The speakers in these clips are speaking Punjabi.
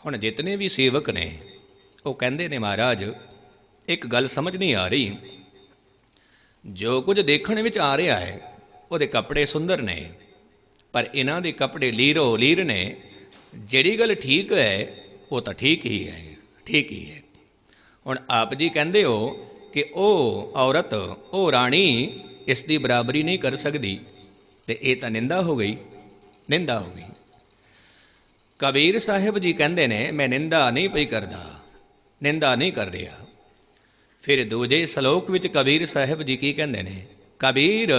ਹੁਣ ਜਿਤਨੇ ਵੀ ਸੇਵਕ ਨੇ ਉਹ ਕਹਿੰਦੇ ਨੇ ਮਹਾਰਾਜ ਇੱਕ ਗੱਲ ਸਮਝ ਨਹੀਂ ਆ ਰਹੀ, ਜੋ ਕੁਝ ਦੇਖਣ ਵਿੱਚ ਆ ਰਿਹਾ ਹੈ ਉਹਦੇ ਕੱਪੜੇ ਸੁੰਦਰ ਨੇ, ਪਰ ਇਹਨਾਂ ਦੇ ਕੱਪੜੇ ਲੀਰੋ ਲੀਰ ਨੇ। ਜਿਹੜੀ ਗੱਲ ਠੀਕ ਹੈ ਉਹ ਤਾਂ ਠੀਕ ਹੀ ਹੈ, ਠੀਕ ਹੀ ਹੈ। ਹੁਣ ਆਪ ਜੀ ਕਹਿੰਦੇ ਹੋ ਕਿ ਉਹ ਔਰਤ, ਉਹ ਰਾਣੀ ਇਸ ਦੀ ਬਰਾਬਰੀ ਨਹੀਂ ਕਰ ਸਕਦੀ, ਤੇ ਇਹ ਤਾਂ ਨਿੰਦਾ ਹੋ ਗਈ, ਨਿੰਦਾ ਹੋ ਗਈ। ਕਬੀਰ ਸਾਹਿਬ ਜੀ ਕਹਿੰਦੇ ਨੇ ਮੈਂ ਨਿੰਦਾ ਨਹੀਂ ਪਈ ਕਰਦਾ, ਨਿੰਦਾ ਨਹੀਂ ਕਰ ਰਿਹਾ। ਫਿਰ ਦੂਜੇ ਸ਼ਲੋਕ ਵਿੱਚ ਕਬੀਰ ਸਾਹਿਬ ਜੀ ਕੀ ਕਹਿੰਦੇ ਨੇ? ਕਬੀਰ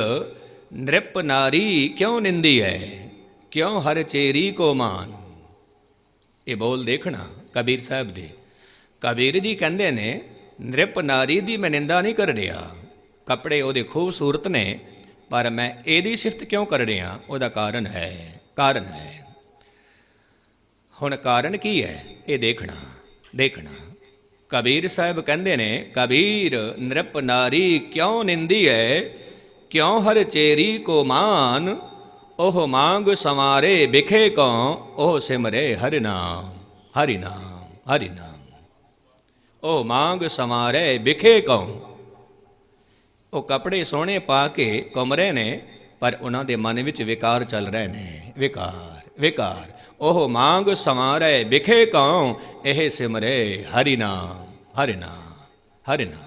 ਨ੍ਰਿਪ ਨਾਰੀ ਕਿਉਂ ਨਿੰਦੀ ਹੈ, ਕਿਉਂ ਹਰ ਚੇਰੀ ਕੋ ਮਾਨ। ਇਹ ਬੋਲ ਦੇਖਣਾ ਕਬੀਰ ਸਾਹਿਬ ਦੇ। ਕਬੀਰ ਜੀ ਕਹਿੰਦੇ ਨੇ ਨ੍ਰਿਪ ਨਾਰੀ ਦੀ ਮੈਂ ਨਿੰਦਾ ਨਹੀਂ ਕਰ ਰਿਹਾ, ਕੱਪੜੇ ਉਹਦੇ ਖੂਬਸੂਰਤ ਨੇ, ਪਰ ਮੈਂ ਇਹਦੀ ਸਿਫਤ ਕਿਉਂ ਕਰ ਰਿਹਾ? ਉਹਦਾ ਕਾਰਨ ਹੈ, ਕਾਰਨ ਹੈ। ਹੁਣ ਕਾਰਨ ਕੀ ਹੈ ਇਹ ਦੇਖਣਾ, ਦੇਖਣਾ। ਕਬੀਰ ਸਾਹਿਬ ਕਹਿੰਦੇ ਨੇ ਕਬੀਰ ਨ੍ਰਿਪ ਨਾਰੀ ਕਿਉਂ ਨਿੰਦੀ ਹੈ, ਕਿਉਂ ਹਰ ਚੇਰੀ ਕੋ ਮਾਨ। ਉਹ ਮਾਂਗ ਸੰਵਾਰੇ ਬਿਖੇ ਕੋ, ਉਹ ਸਿਮਰੇ ਹਰਿ ਨਾਮ, ਹਰਿ ਨਾਮ, ਹਰਿ ਨਾਮ। ਉਹ ਮਾਂਗ ਸੰਵਾਰੇ ਬਿਖੇ ਕੋ, ਉਹ ਕੱਪੜੇ ਸੋਹਣੇ ਪਾ ਕੇ ਘੁੰਮ ਰਹੇ ਨੇ, ਪਰ ਉਹਨਾਂ ਦੇ ਮਨ ਵਿੱਚ ਵਿਕਾਰ ਚੱਲ ਰਹੇ ਨੇ, ਵਿਕਾਰ, ਵਿਕਾਰ। ਉਹ ਮਾਂਗ ਸੰਵਾਰੇ ਬਿਖੇ ਕਉ, ਇਹ ਸਿਮਰੇ ਹਰਿ ਨਾਮ, ਹਰਿ ਨਾਮ, ਹਰਿ ਨਾਮ।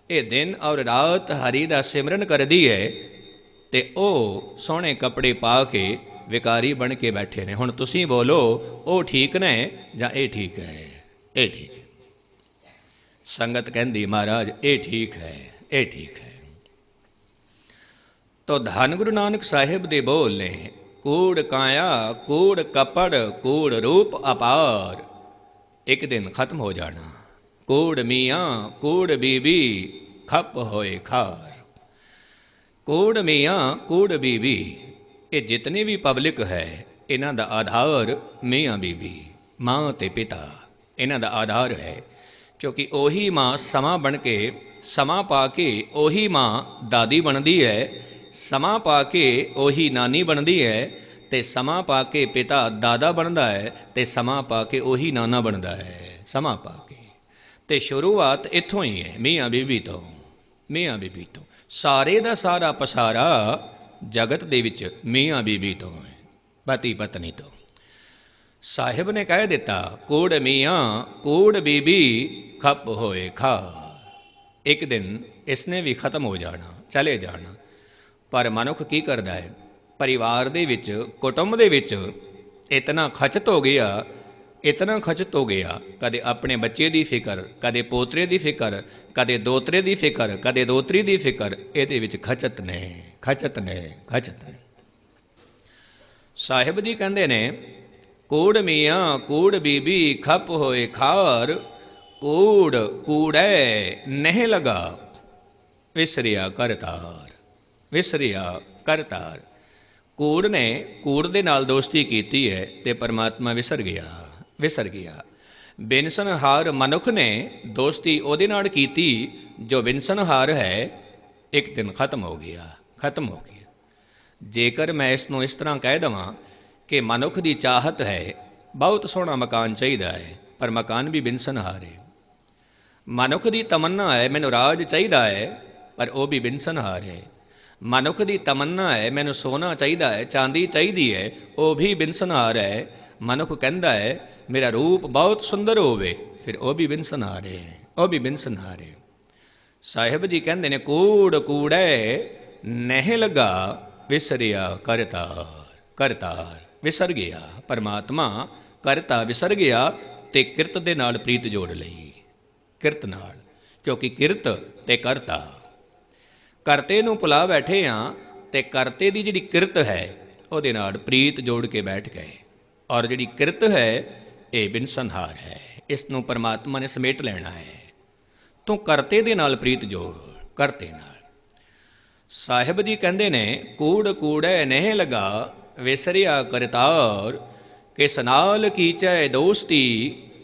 ਇਹ ਦਿਨ ਔਰ ਰਾਤ ਹਰੀ ਦਾ ਸਿਮਰਨ ਕਰਦੀ ਹੈ, ਤੇ ਉਹ ਸੋਹਣੇ ਕੱਪੜੇ ਪਾ ਕੇ ਵਿਕਾਰੀ ਬਣ ਕੇ ਬੈਠੇ ਨੇ। ਹੁਣ ਤੁਸੀਂ ਬੋਲੋ ਉਹ ਠੀਕ ਨੇ ਜਾਂ ਇਹ ਠੀਕ ਹੈ? ਇਹ ਠੀਕ ਹੈ। ਸੰਗਤ ਕਹਿੰਦੀ ਮਹਾਰਾਜ ਇਹ ਠੀਕ ਹੈ, ਇਹ ਠੀਕ ਹੈ। ਤੋ ਧੰਨ ਗੁਰੂ ਨਾਨਕ ਸਾਹਿਬ ਦੇ ਬੋਲ ਨੇ ਕੂੜ ਕਾਇਆ, ਕੂੜ ਕਪੜ, ਕੂੜ ਰੂਪ ਅਪਾਰ। ਇੱਕ ਦਿਨ ਖਤਮ ਹੋ ਜਾਣਾ। ਕੂੜ ਮੀਆਂ, ਕੂੜ ਬੀਬੀ, ਖੱਪ ਹੋਏ ਖਾਰ। ਕੂੜ ਮੀਆਂ, ਕੂੜ ਬੀਬੀ, ਇਹ ਜਿਤਨੀ ਵੀ ਪਬਲਿਕ ਹੈ ਇਹਨਾਂ ਦਾ ਆਧਾਰ ਮੀਆਂ ਬੀਬੀ, ਮਾਂ ਤੇ ਪਿਤਾ, ਇਹਨਾਂ ਦਾ ਆਧਾਰ ਹੈ। ਕਿਉਂਕਿ ਉਹੀ ਮਾਂ ਸਮਾਂ ਬਣ ਕੇ, ਸਮਾਂ ਪਾ ਕੇ ਉਹੀ ਮਾਂ ਦਾਦੀ ਬਣਦੀ ਹੈ, ਸਮਾਂ ਪਾ ਕੇ ਉਹੀ ਨਾਨੀ ਬਣਦੀ ਹੈ, ਤੇ ਸਮਾਂ ਪਾ ਕੇ ਪਿਤਾ ਦਾਦਾ ਬਣਦਾ ਹੈ, ਤੇ ਸਮਾਂ ਪਾ ਕੇ ਉਹੀ ਨਾਨਾ ਬਣਦਾ ਹੈ, ਸਮਾਂ ਪਾ ਕੇ। ਤੇ ਸ਼ੁਰੂਆਤ ਇੱਥੋਂ ਹੀ ਹੈ, ਮੀਆਂ ਬੀਬੀ ਤੋਂ, ਮੀਆਂ ਬੀਬੀ ਤੋਂ। ਸਾਰੇ ਦਾ ਸਾਰਾ ਪਸਾਰਾ ਜਗਤ ਦੇ ਵਿੱਚ ਮੀਆਂ ਬੀਬੀ ਤੋਂ ਹੈ, ਪਤੀ ਪਤਨੀ ਤੋਂ। ਸਾਹਿਬ ਨੇ ਕਹਿ ਦਿੱਤਾ ਕੂੜ ਮੀਆਂ, ਕੂੜ ਬੀਬੀ, ਖੱਪ ਹੋਏ ਖਾ। ਇੱਕ ਦਿਨ ਇਸਨੇ ਵੀ ਖਤਮ ਹੋ ਜਾਣਾ, ਚਲੇ ਜਾਣਾ। ਪਰ ਮਨੁੱਖ ਕੀ ਕਰਦਾ ਹੈ? ਪਰਿਵਾਰ ਦੇ ਵਿੱਚ, ਕੁਟੁੰਬ ਦੇ ਵਿੱਚ ਇਤਨਾ ਖਚਤ ਹੋ ਗਿਆ, ਇਤਨਾ ਖਚਤ ਹੋ ਗਿਆ। ਕਦੇ ਆਪਣੇ ਬੱਚੇ ਦੀ ਫਿਕਰ, ਕਦੇ ਪੋਤਰੇ ਦੀ ਫਿਕਰ, ਕਦੇ ਦੋਤਰੇ ਦੀ ਫਿਕਰ, ਕਦੇ ਦੋਤਰੀ ਦੀ ਫਿਕਰ। ਇਹਦੇ ਵਿੱਚ ਖਚਤ ਨੇ, ਖਚਤ ਨੇ, ਖਚਤ ਨੇ। ਸਾਹਿਬ ਜੀ ਕਹਿੰਦੇ ਨੇ ਕੂੜ ਮੀਆਂ, ਕੂੜ ਬੀਬੀ, ਖੱਪ ਹੋਏ ਖਾਰ। ਕੂੜ ਕੂੜੈ ਨਹਿ ਲਗਾ, ਵਿਸਰਿਆ ਕਰਤਾਰ, ਵਿਸਰਿਆ ਕਰਤਾਰ। ਕੂੜ ਨੇ ਕੂੜ ਦੇ ਨਾਲ ਦੋਸਤੀ ਕੀਤੀ ਹੈ ਤੇ ਪਰਮਾਤਮਾ ਵਿਸਰ ਗਿਆ, ਵਿਸਰ ਗਿਆ। ਬਿਨਸਨਹਾਰ ਮਨੁੱਖ ਨੇ ਦੋਸਤੀ ਉਹਦੇ ਨਾਲ ਕੀਤੀ ਜੋ ਬਿਨਸਨਹਾਰ ਹੈ। ਇੱਕ ਦਿਨ ਖਤਮ ਹੋ ਗਿਆ, ਖਤਮ ਹੋ ਗਿਆ। ਜੇਕਰ ਮੈਂ ਇਸ ਨੂੰ ਇਸ ਤਰ੍ਹਾਂ ਕਹਿ ਦੇਵਾਂ ਕਿ ਮਨੁੱਖ ਦੀ ਚਾਹਤ ਹੈ ਬਹੁਤ ਸੋਹਣਾ ਮਕਾਨ ਚਾਹੀਦਾ ਹੈ, ਪਰ ਮਕਾਨ ਵੀ ਬਿਨਸਨਹਾਰ ਹੈ। ਮਨੁੱਖ ਦੀ ਤਮੰਨਾ ਹੈ ਮੈਨੂੰ ਰਾਜ ਚਾਹੀਦਾ ਹੈ, ਪਰ ਉਹ ਵੀ ਬਿਨਸਨਹਾਰ ਹੈ। ਮਨੁੱਖ ਦੀ ਤਮੰਨਾ ਹੈ ਮੈਨੂੰ ਸੋਨਾ ਚਾਹੀਦਾ ਹੈ, ਚਾਂਦੀ ਚਾਹੀਦੀ ਹੈ, ਉਹ ਵੀ ਬਿਨਸਨਹਾਰ ਹੈ। ਮਨੁੱਖ ਕਹਿੰਦਾ ਹੈ ਮੇਰਾ ਰੂਪ ਬਹੁਤ ਸੁੰਦਰ ਹੋਵੇ, ਫਿਰ ਉਹ ਵੀ ਬਿਨਸਨਹਾਰ ਹੈ, ਉਹ ਵੀ ਬਿਨਸਨਹਾਰ ਹੈ। ਸਾਹਿਬ ਜੀ ਕਹਿੰਦੇ ਨੇ ਕੂੜ ਕੂੜੈ ਨਹਿ ਲਗਾ, ਵਿਸਰਿਆ ਕਰਤਾਰ, ਕਰਤਾਰ ਵਿਸਰ ਗਿਆ। ਪਰਮਾਤਮਾ ਕਰਤਾ ਵਿਸਰ ਗਿਆ ਤੇ ਕਿਰਤ ਦੇ ਨਾਲ ਪ੍ਰੀਤ ਜੋੜ ਲਈ, ਕਿਰਤ ਨਾਲ। ਕਿਉਂਕਿ ਕਿਰਤ ਤੇ ਕਰਤਾ, ਕਰਤੇ ਨੂੰ ਭੁਲਾ ਬੈਠੇ ਹਾਂ ਤੇ ਕਰਤੇ ਦੀ ਜਿਹੜੀ ਕਿਰਤ ਹੈ ਉਹਦੇ ਨਾਲ ਪ੍ਰੀਤ ਜੋੜ ਕੇ ਬੈਠ ਗਏ। ਔਰ ਜਿਹੜੀ ਕਿਰਤ ਹੈ ਇਹ ਬਿਨਸਨਹਾਰ ਹੈ, ਇਸ ਨੂੰ ਪਰਮਾਤਮਾ ਨੇ ਸਮੇਟ ਲੈਣਾ ਹੈ। ਤੂੰ ਕਰਤੇ ਦੇ ਨਾਲ ਪ੍ਰੀਤ ਜੋੜ, ਕਰਤੇ ਨਾਲ। ਸਾਹਿਬ ਜੀ ਕਹਿੰਦੇ ਨੇ ਕੂੜ ਕੂੜੈ ਨਹਿ ਲਗਾ, ਵਿਸਰਿਆ ਕਰਤਾਰ। ਕਿਸ ਨਾਲ ਕੀਚੈ ਦੋਸਤੀ,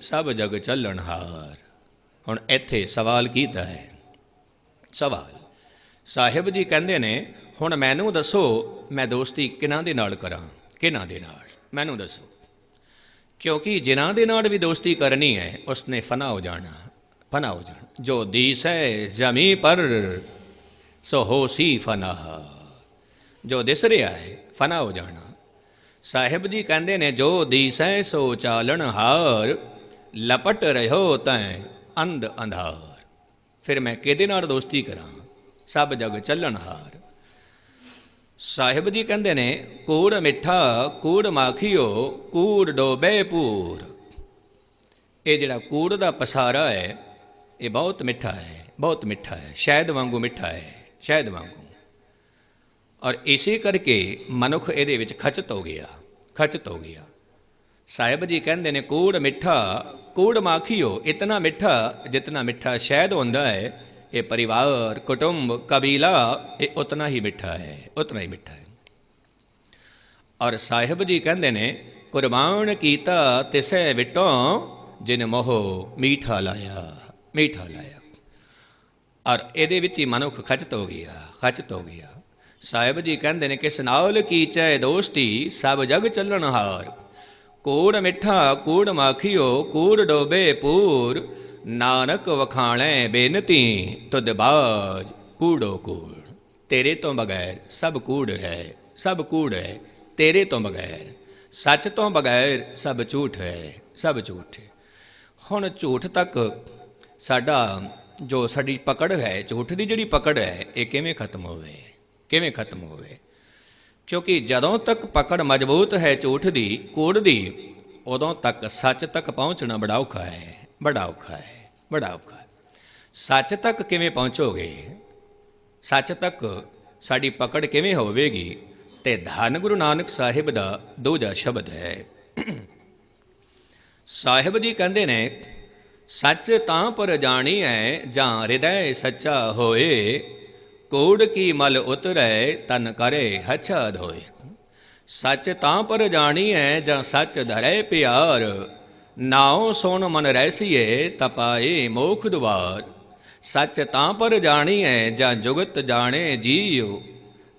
ਸਭ ਜਗ ਚੱਲਣਹਾਰ। ਹੁਣ ਇੱਥੇ ਸਵਾਲ ਕੀਤਾ ਹੈ, ਸਵਾਲ। ਸਾਹਿਬ ਜੀ ਕਹਿੰਦੇ ਨੇ ਹੁਣ ਮੈਨੂੰ ਦੱਸੋ ਮੈਂ ਦੋਸਤੀ ਕਿਹਨਾਂ ਦੇ ਨਾਲ ਕਰਾਂ, ਕਿਹਨਾਂ ਦੇ ਨਾਲ, ਮੈਨੂੰ ਦੱਸੋ। क्योंकि जिन्हां दे नाल भी दोस्ती करनी है उसने फना हो जाना, फना हो जाना। जो दिसै जमी पर सो होसी फना, जो दिस रहा है फना हो जाना। साहिब जी कहते ने जो दिसै सो चालन हार, लपट रहो तैं अंध अंधार। फिर मैं किहदे नाल दोस्ती करां, सब जग चलन हार। साहिब जी कहते ने कूड़ मिठा कूड़ माखियो, कूड़ डोबे पूर। ये जिहड़ा कूड़ दा पसारा है ये बहुत मिठा है, बहुत मिठा है, शहद वांगू मिठा है, शहद वांगू। और इसी करके मनुख ये विच खचत हो गया, खचत हो गया। साहिब जी कहते ने कूड़ मिठा कूड़ माखियो, इतना मिठा जितना मिठा शहद होंदा है, ये परिवार कुटुंब कबीला ये उतना ही मिठा है, उतना ही मिठा है। और साहिब जी कहते ने कुर्बान कीता तिसै विटों, जिन मोह मीठा लाया, मीठा लाया। और ये विच ही मनुख खचत हो गया, खचत हो गया। साहिब जी कहते ने किस नाल कीचै दोस्ती, सब जग चलन हार। कूड़ मिठा कूड़ माखियो, कूड़ डोबे पूर। नानक वखाणै बेनती, तुद बाज कूड़ो कूड़। तेरे तो बगैर सब कूड़ है, सब कूड़ है तेरे तो बगैर। सच तो बगैर सब झूठ है, सब झूठ है। हुण झूठ तक साडा जो साडी पकड़ है, झूठ की जिहड़ी पकड़ है ये किवें खत्म होवे, किवें खत्म होवे। क्योंकि जदों तक पकड़ मजबूत है झूठ की कूड़ की, उदों तक सच तक पहुँचना बड़ा औखा है, बड़ा औखा है, बड़ा औखा है। सच तक किवें पहुँचोगे, सच तक साड़ी पकड़ किवें होवेगी, ते धन गुरु नानक साहिब दा दूजा शब्द है। साहिब जी कहते ने सच तां पर जानी है, जां हृदय सच्चा होए। कूड़ की मल उतरै तन करे हच्छा धोए। सच तां पर जानी है, जां सच धरै प्यार। नाओ सोन मन रहसिए तपाए मोख द्वार। सच तां पर जानी है, जां जुगत जाने जीओ।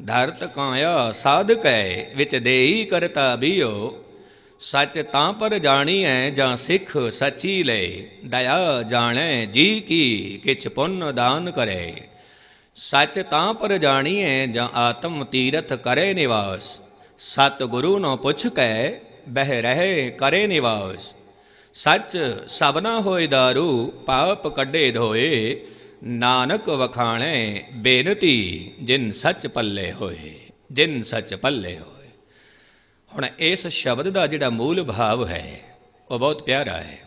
धरत काया साध कै विच देई करता बियो। सच तां पर जानी है, जां सिख सची ले। दया जाने जी की किछ पुण्य दान करे। सच तां पर जानी है, जां आत्म तीरथ करे निवास। सत गुरु नो पुछ कै बह रहे करे निवास। सच सबना होए दारू पाप कड्डे धोए। नानक वखाणे बेनती जिन सच पल्ले होए, जिन सच पल्ले होए। हुण इस शब्द का जिहड़ा मूल भाव है वह बहुत प्यारा है।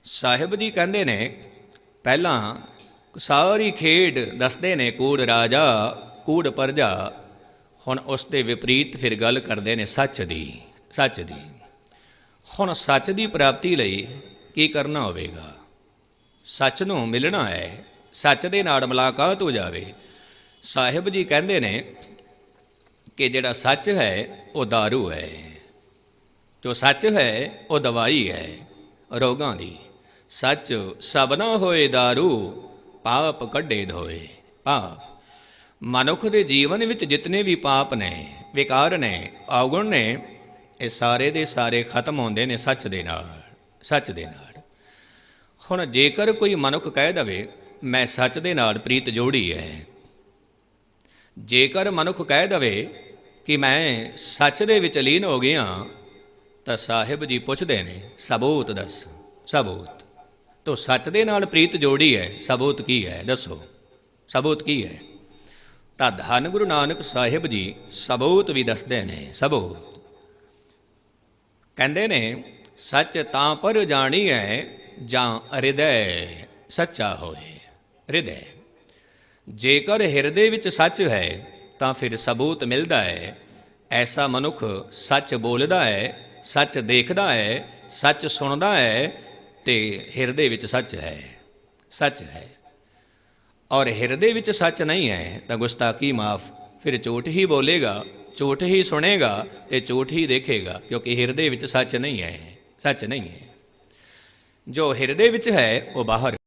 साहिब जी कहते ने पहला सारी खेड दसदे ने कूड़ राजा कूड़ प्रजा। हुण उस दे विपरीत फिर गल करते ने सच दी, सच दी। हुण सच की प्राप्ति लई की करना होवेगा, सच नूं मिलना है, सच दे नाल मुलाकात हो जावे। साहिब जी कहते ने कि जिहड़ा सच है वो दारू है, जो सच है वो दवाई है रोगां दी। सच सबना होए दारू पाप कड्डे धोए। पाप मनुख के जीवन विच जितने भी पाप ने, विकार ने, अवगुण ने, ये सारे दे सारे खत्म होंदे ने सच दे नाल, सच दे नाल। हुण जेकर कोई मनुख कह दवे मैं सच दे नाल प्रीत जोड़ी है, जेकर मनुख कह दवे कि मैं सच दे विच लीन हो गया, तो साहिब जी पुछदे ने सबूत दस, सबूत। तो सच दे नाल प्रीत जोड़ी है, सबूत की है दसो, सबूत की है। तो धन गुरु नानक साहिब जी सबूत भी दसदे ने। सबूत कहते ने सच तां पर जानी है, जां हृदय सच्चा होए। हृदय जेकर हिरदे विच सच है तो फिर सबूत मिलता है। ऐसा मनुख सच बोलता है, सच देखता है, सच सुनता है, तो हिरदे विच सच है, सच है। और हिरदे विच सच नहीं है तो गुस्ताखी माफ, फिर झूठ ही बोलेगा, झूठ ही सुनेगा, तो झूठ ही देखेगा, क्योंकि हिरदे विच सच नहीं है, सच नहीं है। जो हिरदे विच है वो बाहर